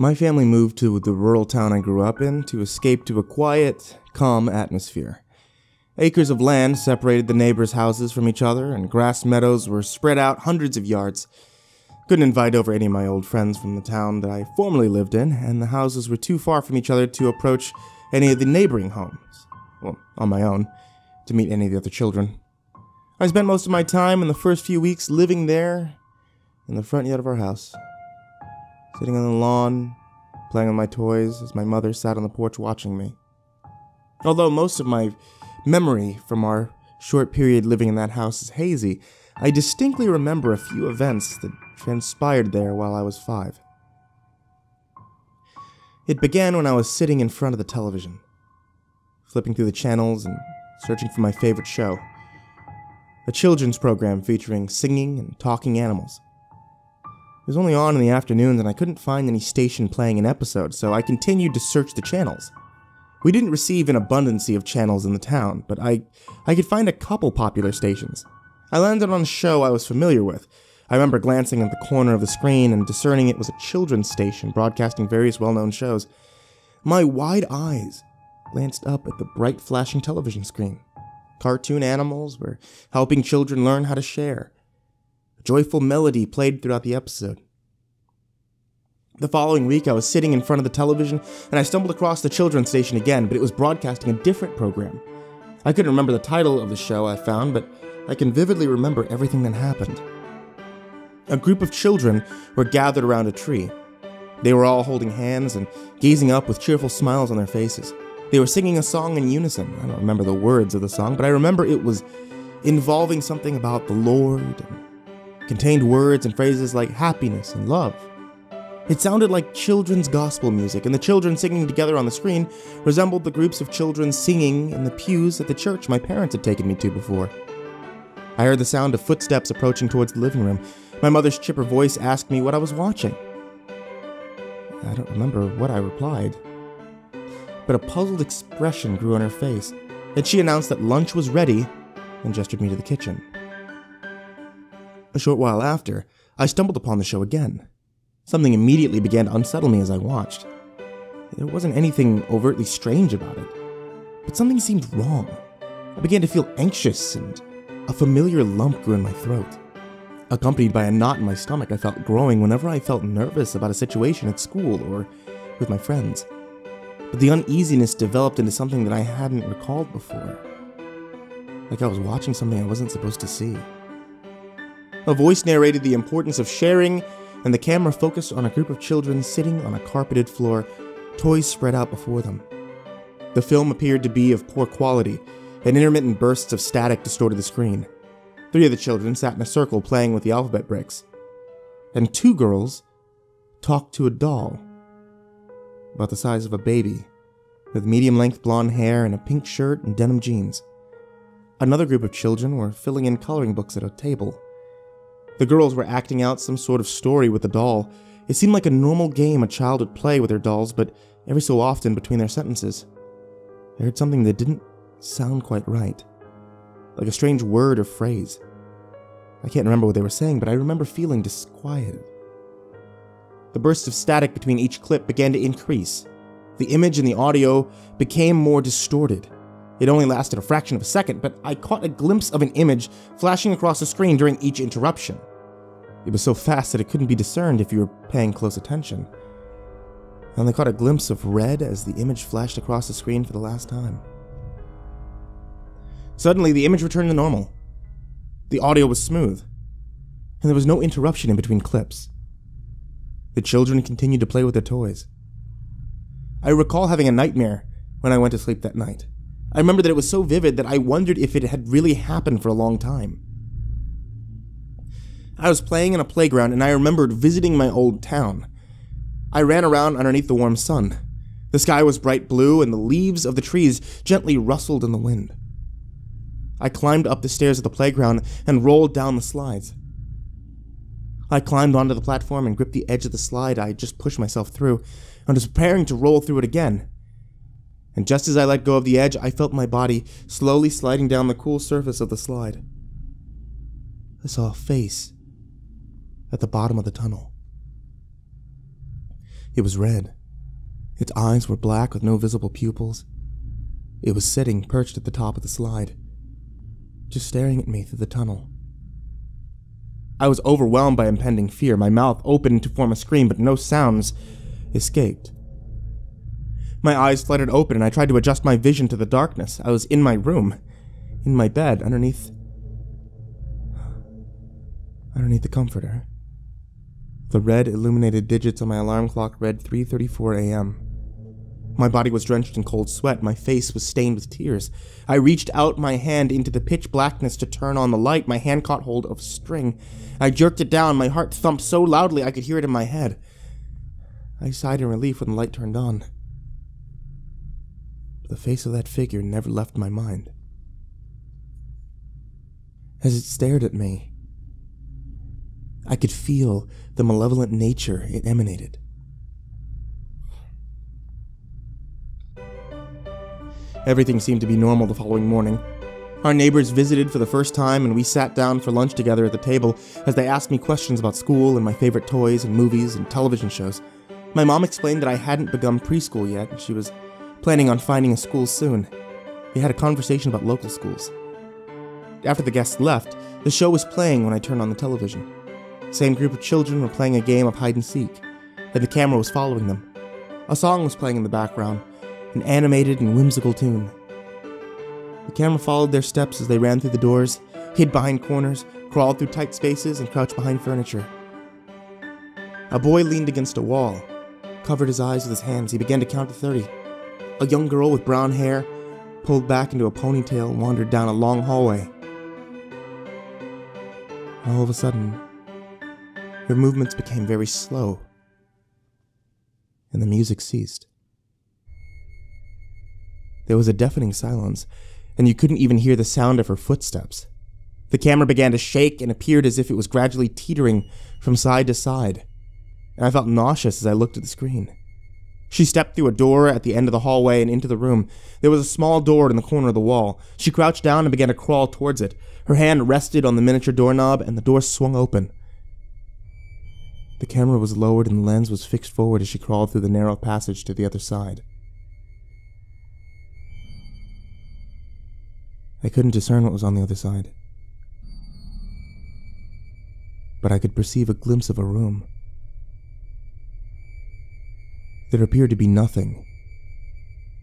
My family moved to the rural town I grew up in to escape to a quiet, calm atmosphere. Acres of land separated the neighbors' houses from each other, and grass meadows were spread out hundreds of yards. Couldn't invite over any of my old friends from the town that I formerly lived in, and the houses were too far from each other to approach any of the neighboring homes. Well, on my own, to meet any of the other children. I spent most of my time in the first few weeks living there in the front yard of our house, sitting on the lawn, playing with my toys as my mother sat on the porch watching me. Although most of my memory from our short period living in that house is hazy, I distinctly remember a few events that transpired there while I was 5. It began when I was sitting in front of the television, flipping through the channels and searching for my favorite show, a children's program featuring singing and talking animals. It was only on in the afternoons and I couldn't find any station playing an episode, so I continued to search the channels. We didn't receive an abundance of channels in the town, but I could find a couple popular stations. I landed on a show I was familiar with. I remember glancing at the corner of the screen and discerning it was a children's station broadcasting various well-known shows. My wide eyes glanced up at the bright flashing television screen. Cartoon animals were helping children learn how to share. A joyful melody played throughout the episode. The following week, I was sitting in front of the television, and I stumbled across the children's station again, but it was broadcasting a different program. I couldn't remember the title of the show I found, but I can vividly remember everything that happened. A group of children were gathered around a tree. They were all holding hands and gazing up with cheerful smiles on their faces. They were singing a song in unison. I don't remember the words of the song, but I remember it was involving something about the Lord and contained words and phrases like happiness and love. It sounded like children's gospel music, and the children singing together on the screen resembled the groups of children singing in the pews at the church my parents had taken me to before. I heard the sound of footsteps approaching towards the living room. My mother's chipper voice asked me what I was watching. I don't remember what I replied, but a puzzled expression grew on her face, and she announced that lunch was ready and gestured me to the kitchen. A short while after, I stumbled upon the show again. Something immediately began to unsettle me as I watched. There wasn't anything overtly strange about it, but something seemed wrong. I began to feel anxious, and a familiar lump grew in my throat. Accompanied by a knot in my stomach I felt growing whenever I felt nervous about a situation at school or with my friends. But the uneasiness developed into something that I hadn't recalled before. Like I was watching something I wasn't supposed to see. A voice narrated the importance of sharing, and the camera focused on a group of children sitting on a carpeted floor, toys spread out before them. The film appeared to be of poor quality, and intermittent bursts of static distorted the screen. 3 of the children sat in a circle playing with the alphabet bricks, and 2 girls talked to a doll, about the size of a baby, with medium-length blonde hair and a pink shirt and denim jeans. Another group of children were filling in coloring books at a table. The girls were acting out some sort of story with the doll. It seemed like a normal game a child would play with their dolls, but every so often between their sentences, I heard something that didn't sound quite right, like a strange word or phrase. I can't remember what they were saying, but I remember feeling disquieted. The bursts of static between each clip began to increase. The image and the audio became more distorted. It only lasted a fraction of a second, but I caught a glimpse of an image flashing across the screen during each interruption. It was so fast that it couldn't be discerned if you were paying close attention. I only caught a glimpse of red as the image flashed across the screen for the last time. Suddenly, the image returned to normal. The audio was smooth, and there was no interruption in between clips. The children continued to play with their toys. I recall having a nightmare when I went to sleep that night. I remember that it was so vivid that I wondered if it had really happened for a long time. I was playing in a playground, and I remembered visiting my old town. I ran around underneath the warm sun. The sky was bright blue, and the leaves of the trees gently rustled in the wind. I climbed up the stairs of the playground and rolled down the slides. I climbed onto the platform and gripped the edge of the slide I had just pushed myself through, and was preparing to roll through it again. And just as I let go of the edge, I felt my body slowly sliding down the cool surface of the slide. I saw a face at the bottom of the tunnel. It was red. Its eyes were black with no visible pupils. It was sitting, perched at the top of the slide, just staring at me through the tunnel. I was overwhelmed by impending fear. My mouth opened to form a scream, but no sounds escaped. My eyes fluttered open, and I tried to adjust my vision to the darkness. I was in my room, in my bed, underneath the comforter. The red illuminated digits on my alarm clock read 3:34 a.m. My body was drenched in cold sweat. My face was stained with tears. I reached out my hand into the pitch blackness to turn on the light. My hand caught hold of a string. I jerked it down. My heart thumped so loudly I could hear it in my head. I sighed in relief when the light turned on. The face of that figure never left my mind. As it stared at me, I could feel the malevolent nature it emanated. Everything seemed to be normal the following morning. Our neighbors visited for the first time, and we sat down for lunch together at the table as they asked me questions about school and my favorite toys and movies and television shows. My mom explained that I hadn't begun preschool yet, and she was planning on finding a school soon. We had a conversation about local schools. After the guests left, the show was playing when I turned on the television. The same group of children were playing a game of hide and seek, and the camera was following them. A song was playing in the background, an animated and whimsical tune. The camera followed their steps as they ran through the doors, hid behind corners, crawled through tight spaces, and crouched behind furniture. A boy leaned against a wall, covered his eyes with his hands. He began to count to 30. A young girl with brown hair, pulled back into a ponytail, wandered down a long hallway. All of a sudden, her movements became very slow, and the music ceased. There was a deafening silence, and you couldn't even hear the sound of her footsteps. The camera began to shake and appeared as if it was gradually teetering from side to side, and I felt nauseous as I looked at the screen. She stepped through a door at the end of the hallway and into the room. There was a small door in the corner of the wall. She crouched down and began to crawl towards it. Her hand rested on the miniature doorknob, and the door swung open. The camera was lowered and the lens was fixed forward as she crawled through the narrow passage to the other side. I couldn't discern what was on the other side, but I could perceive a glimpse of a room. There appeared to be nothing.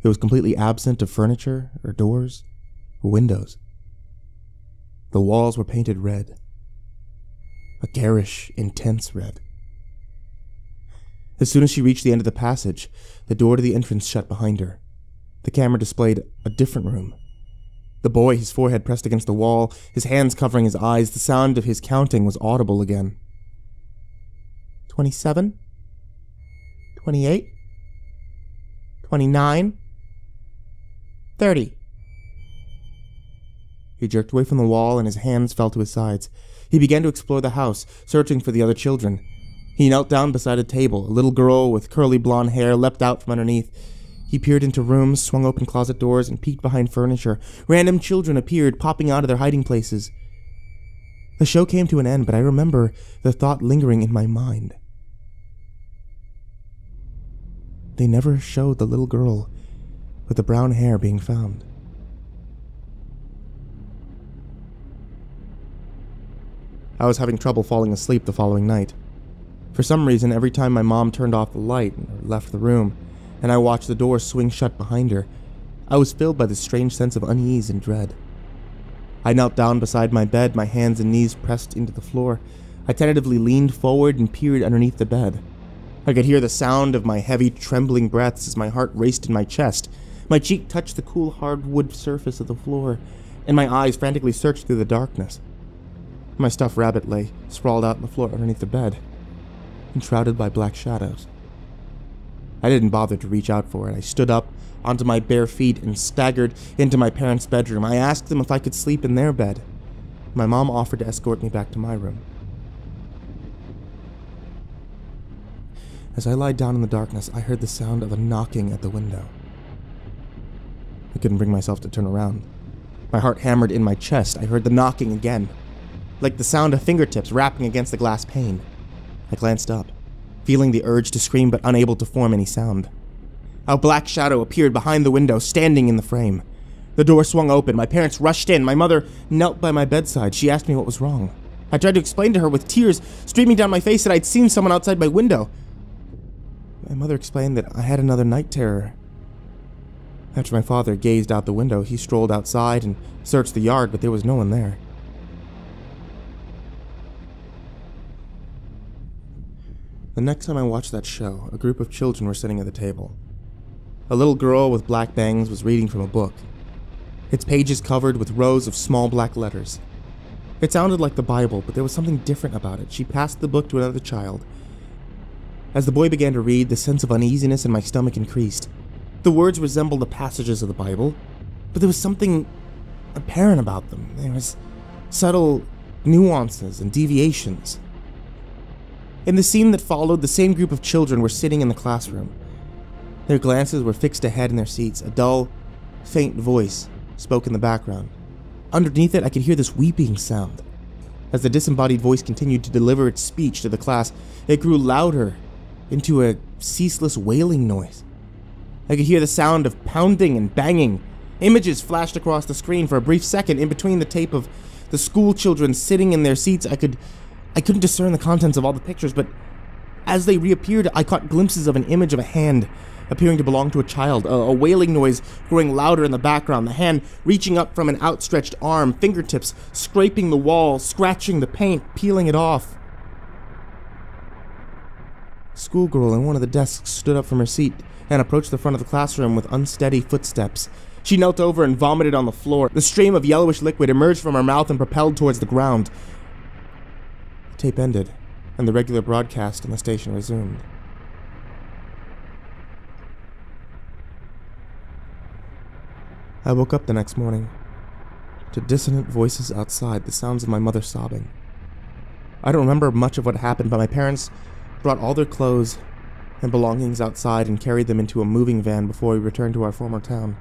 It was completely absent of furniture, or doors, or windows. The walls were painted red, a garish, intense red. As soon as she reached the end of the passage, the door to the entrance shut behind her. The camera displayed a different room. The boy, his forehead pressed against the wall, his hands covering his eyes, the sound of his counting was audible again. 27, 28, 29, 30. He jerked away from the wall and his hands fell to his sides. He began to explore the house, searching for the other children. He knelt down beside a table. A little girl with curly blonde hair leapt out from underneath. He peered into rooms, swung open closet doors, and peeked behind furniture. Random children appeared, popping out of their hiding places. The show came to an end, but I remember the thought lingering in my mind. They never showed the little girl with the brown hair being found. I was having trouble falling asleep the following night. For some reason, every time my mom turned off the light or left the room, and I watched the door swing shut behind her, I was filled by this strange sense of unease and dread. I knelt down beside my bed, my hands and knees pressed into the floor. I tentatively leaned forward and peered underneath the bed. I could hear the sound of my heavy, trembling breaths as my heart raced in my chest. My cheek touched the cool, hardwood surface of the floor, and my eyes frantically searched through the darkness. My stuffed rabbit lay sprawled out on the floor underneath the bed, enshrouded by black shadows. I didn't bother to reach out for it. I stood up onto my bare feet and staggered into my parents' bedroom. I asked them if I could sleep in their bed. My mom offered to escort me back to my room. As I lied down in the darkness, I heard the sound of a knocking at the window. I couldn't bring myself to turn around. My heart hammered in my chest. I heard the knocking again, like the sound of fingertips rapping against the glass pane. I glanced up. feeling the urge to scream but unable to form any sound. A black shadow appeared behind the window, standing in the frame. The door swung open. My parents rushed in. My mother knelt by my bedside. She asked me what was wrong. I tried to explain to her with tears streaming down my face that I'd seen someone outside my window. My mother explained that I had another night terror. After my father gazed out the window, he strolled outside and searched the yard, but there was no one there. The next time I watched that show, a group of children were sitting at the table. A little girl with black bangs was reading from a book, its pages covered with rows of small black letters. It sounded like the Bible, but there was something different about it. She passed the book to another child. As the boy began to read, the sense of uneasiness in my stomach increased. The words resembled the passages of the Bible, but there was something apparent about them. There was subtle nuances and deviations. In the scene that followed, the same group of children were sitting in the classroom. Their glances were fixed ahead in their seats. A dull, faint voice spoke in the background. Underneath it, I could hear this weeping sound. As the disembodied voice continued to deliver its speech to the class, it grew louder into a ceaseless wailing noise. I could hear the sound of pounding and banging. Images flashed across the screen for a brief second. In between the tape of the school children sitting in their seats, I couldn't discern the contents of all the pictures, but as they reappeared, I caught glimpses of an image of a hand appearing to belong to a child, a wailing noise growing louder in the background, the hand reaching up from an outstretched arm, fingertips scraping the wall, scratching the paint, peeling it off. A schoolgirl in one of the desks stood up from her seat and approached the front of the classroom with unsteady footsteps. She knelt over and vomited on the floor. The stream of yellowish liquid emerged from her mouth and propelled towards the ground. The tape ended, and the regular broadcast on the station resumed. I woke up the next morning to dissonant voices outside, the sounds of my mother sobbing. I don't remember much of what happened, but my parents brought all their clothes and belongings outside and carried them into a moving van before we returned to our former town.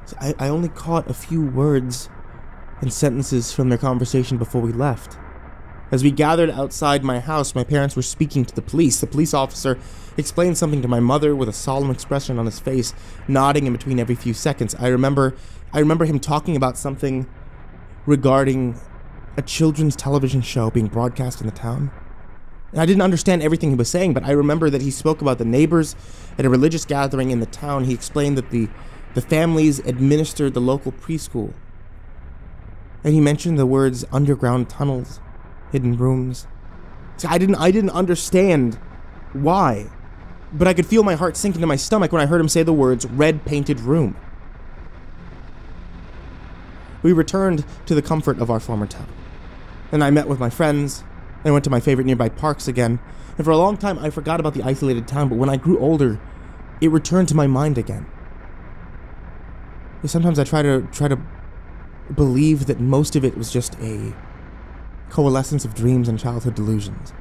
So I only caught a few words and sentences from their conversation before we left. As we gathered outside my house, my parents were speaking to the police. The police officer explained something to my mother with a solemn expression on his face, nodding in between every few seconds. I remember him talking about something regarding a children's television show being broadcast in the town. And I didn't understand everything he was saying, but I remember that he spoke about the neighbors at a religious gathering in the town. He explained that the families administered the local preschool. And he mentioned the words underground tunnels, hidden rooms. See, I didn't understand why, but I could feel my heart sink into my stomach when I heard him say the words red painted room. We returned to the comfort of our former town, and I met with my friends and went to my favorite nearby parks again. And for a long time I forgot about the isolated town, but when I grew older, it returned to my mind again. Sometimes I try to believe that most of it was just a coalescence of dreams and childhood delusions.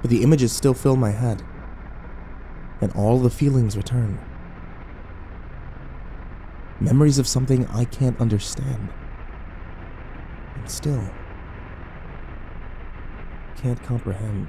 But the images still fill my head, and all the feelings return. Memories of something I can't understand, and still can't comprehend.